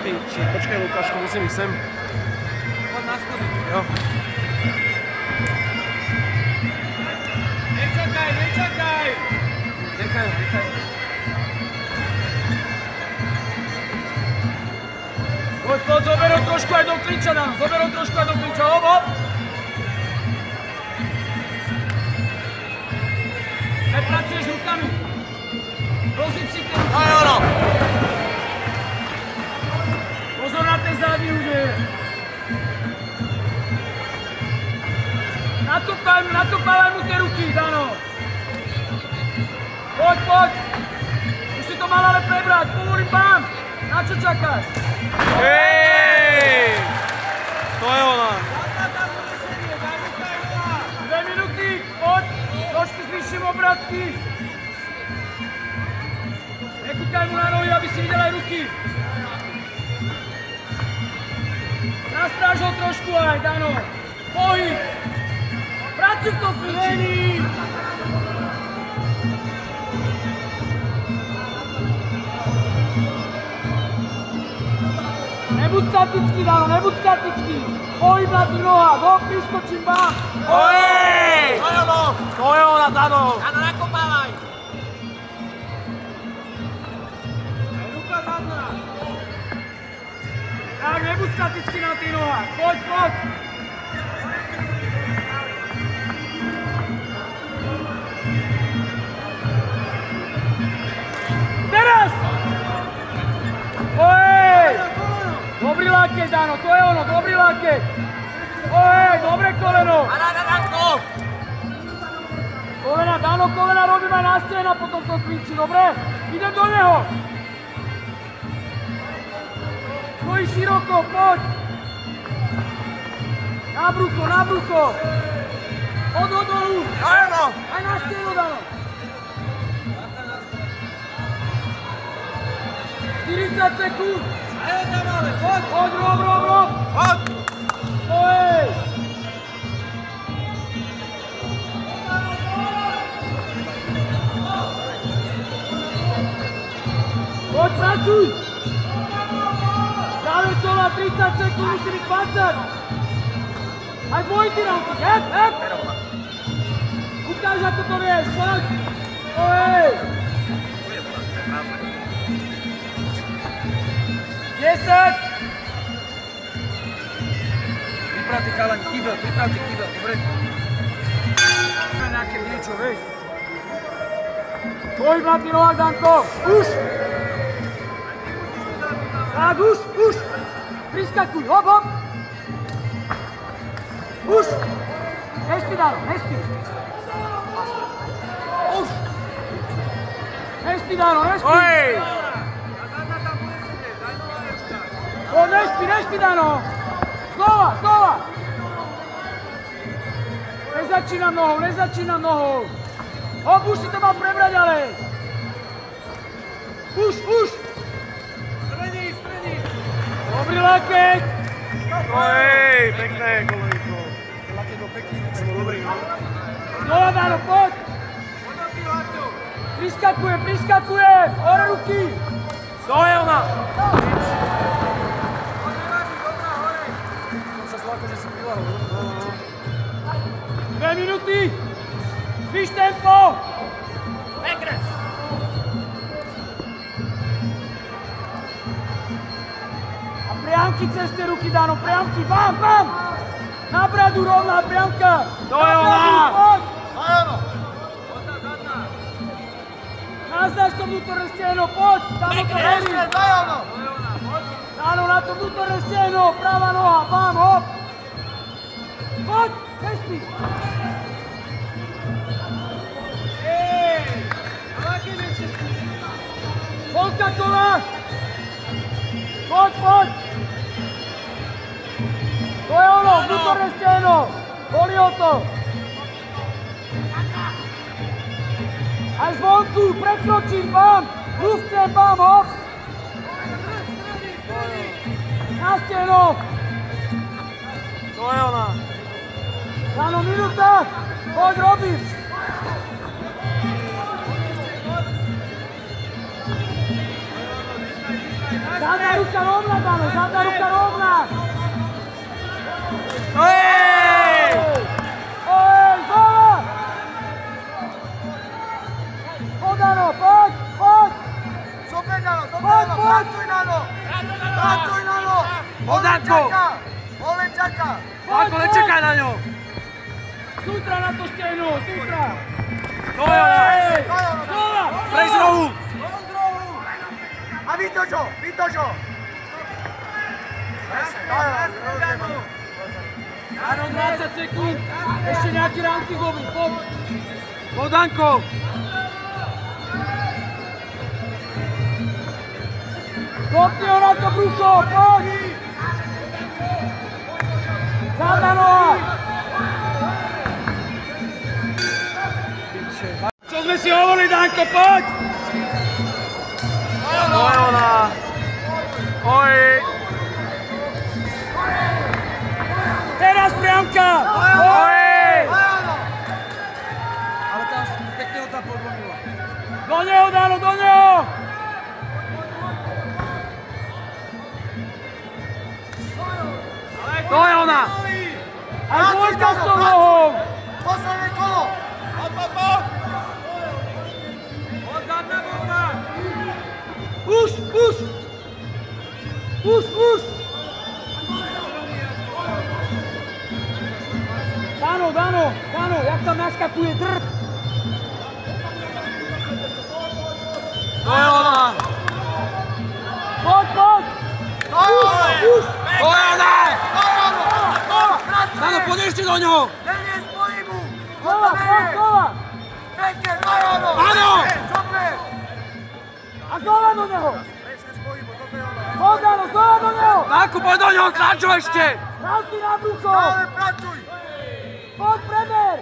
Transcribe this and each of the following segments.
Počkaj, Lukáško, musím ísť sem. Poď na schody. Jo. Nečakaj! Nechaj. Poď, zoberou trošku aj do klinča nám, hop. Nepracuješ rukami. Rozhyb si ten... Aj ono! Pozor na ten zadný úder. Natúpávaj mu tie ruky, Dano. Poď. Už si to mal ale prebrať, povolím vám. Na čo čakáš? Hej! To je ona. 2 minúty, poď. Trošku zvýšim obratky. Nekúkaj mu na nohy, aby si videl aj ruky. Nastráž ho trošku aj, Dano. Pohyb. Pracuj v tom klinči. Nebuď statický, Dano, nebuď statický. Pohyb na tých nohách, hop, priskočím vám. Ojej! To je ona, Dano. Dano, nakopávaj. Ruka zadná. Tak, nebuď statický na tých nohách. Poď. Teraz! Ojej! Dobrý lákeť, Dano, to je ono, dobrý lákeť. Ojej, dobre koleno. Kolena robím aj na scéna po tomto klinči, dobre? Idem do neho. Stojí široko, poď. Na brucho. Od dolu. Aj na scénu, Dano. 40 sekúnd. Poď, Rob. Ojej. Poď, pracuj. Dávaj to na 30 sekúnd, musí byť 20. Aj dvojky nám, hep. Ukáž, ako to vieš, poď. Ojej. 10. Pripravte chalani, kýbel, dobre? Nejaké niečo, vieš? Pohyb na tých nohách, Danko, už! Tak, už! Priskakuj, hop! Už! Nespí, Dano, nespí! Už! Nespí, Dano, nespí! Ojej! Nespí, Dano! Znova! Nezačínam nohou! Hop, už si to mal prebrať, ale! Už! Strení! Dobrý lakeť! Ojej, pekné kolenko. Lakeť bol pekný, dobrý. Znova, Dano, poď! Priskakuje! Hore ruky! To je ona. Že si prilahol. 2 minúty! Zvýš tempo! Pekres! A priamky cez tie ruky, Dano, priamky, bam! Na bradu rovná priamka! To je ona! Poď! Nazdáš to vnútorné stehno, poď! Tam to horí! Dano, na to vnútorné stehno, práva noha, bam, hop! Poď, nespí! Polka kola! Poď! To je ono, vnútorné stehno! Bolí ho to! Aj zvonku, prekročím, bam! Luftem, bam, hop! Na stehno! To je ona. Dano, minúta! Poď, robím! Zadná ruka rovná, Dano, zadná ruka rovná. Ej! Zóla! Poď, Dano, poď! Super, Dano, Poď! pracuj, Dano! Pracuj, Dano! Danko! Len čaká! Danko, len čakaj na ňo! Sutra na to stehno, sutra! Dojona! Zóla! Prej z rohu! A Vitočo! Áno, 20 sekúnd. Ešte nejaký ránky goby, poď. Poď, Danko! Kopni ho na to brucho, poď! Zadná noha! Čo sme si hovorili, Danko, poď! Dojona! Oj! Teraz priamka! Oj! Ale tam pekne ho tam podlomila. Do neho, Dano, do neho! Dojona! Aj dvojka s tou nohou! Posledné kolo! Už! Dano, jak tam naskakuje drb! Dojona! Poď! Už! Dojona! Dano, poď ešte do ňoho! Nenies pohybu! Kola! Pekne, Dojano! Áno! Super! A znova do neho! Pekne z pohybu, toto je ono. Poď, Dano, znova do neho! Danko, poď do ňoho, kráčo ešte! Ránky na brucho! Stále pracuj! Poď, preber!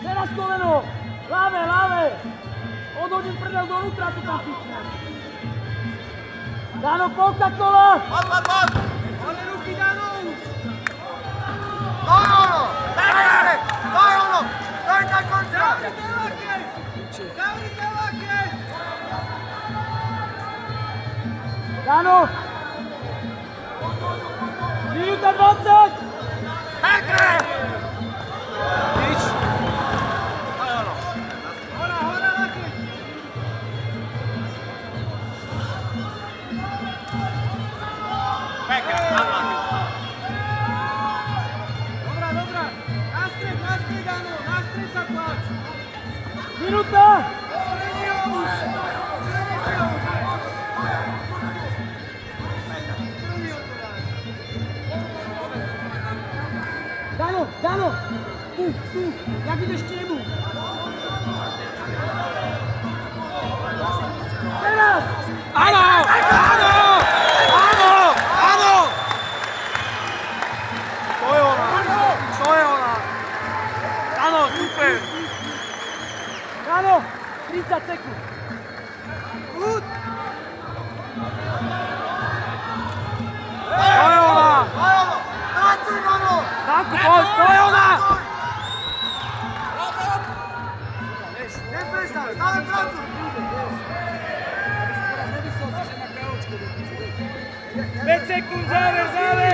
Teraz koleno! Ľavé! Odhodím prdel donútra, tu tam pične. Dano, polka kola! Pod! Ale ruky, Dano! Dojano! Pekne! Dojano! Daj na kontra! Zavrite lakeť! Dano! Minúta 20! Pekne! Nič. Hora lakeť! Pekne, Dobrá. Na stred, Dano! Na stred sa tlač! Minúta! Dano! Tu! Jak ideš k nemu? Teraz! Áno! Dojona! Áno, super! Dano! 30 sekúnd! Dojona! Pracuj, Dano! Danko, poď! Dojona! Neprestaň, stále pracuj! 5 sekúnd, záver!